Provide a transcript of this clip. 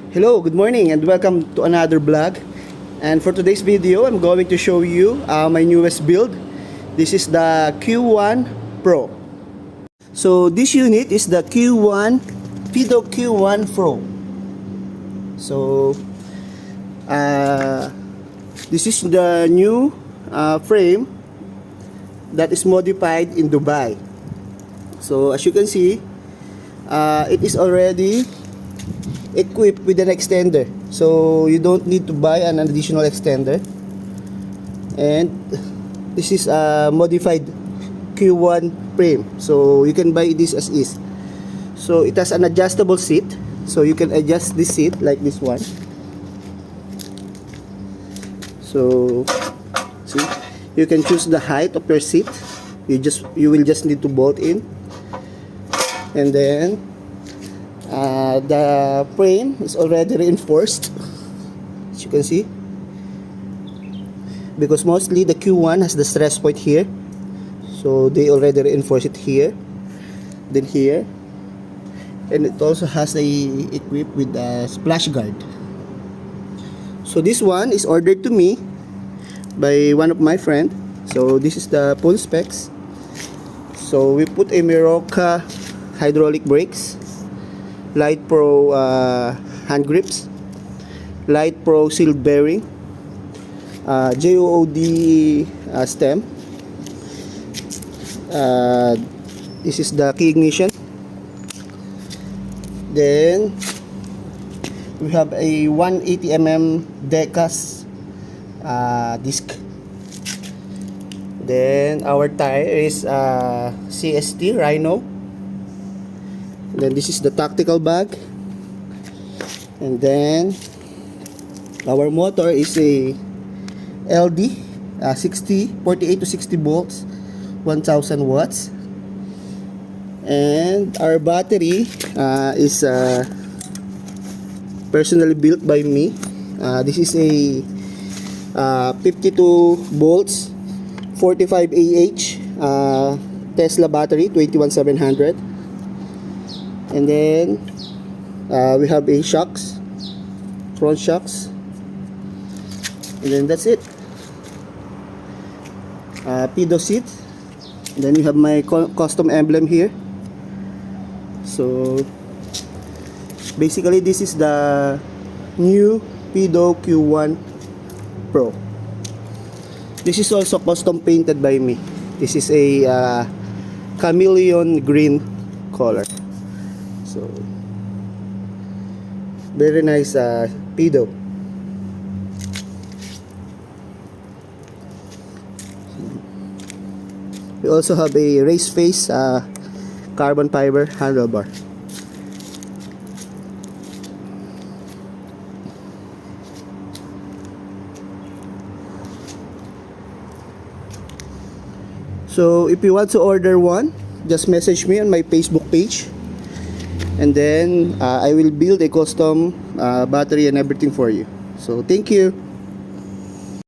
Hello, good morning and welcome to another vlog. And for today's video, I'm going to show you my newest build. This is the Q1 Pro. So this unit is the Fiido Q1 Pro. So this is the new frame that is modified in Dubai. So as you can see, it is already equipped with an extender, so you don't need to buy an additional extender. And this is a modified Q1 frame, so you can buy this as is. So it has an adjustable seat, so you can adjust this seat like this one. So see, you can choose the height of your seat. You will just need to bolt in, and then the frame is already reinforced, as you can see, because mostly the Q1 has the stress point here, so they already reinforce it here, then here, and it also has equipped with a splash guard. So this one is ordered to me by one of my friend. So this is the full specs. So we put a Miroka hydraulic brakes, Light Pro hand grips, Light Pro sealed bearing, JOOD stem. This is the key ignition. Then we have a 180mm Decas disc. Then our tire is CST Rhino. Then this is the tactical bag, and then our motor is a LD 48 to 60 volts, 1000 watts, and our battery is personally built by me. This is a 52 volts 45 Ah Tesla battery 21700. And then we have a shocks, front shocks, and then that's it. Fiido seat, and then you have my custom emblem here. So basically this is the new Fiido Q1 Pro. This is also custom painted by me. This is a chameleon green color. So very nice Fiido. We also have a race face carbon fiber handlebar. So if you want to order one, just message me on my Facebook page, and then I will build a custom battery and everything for you. So thank you.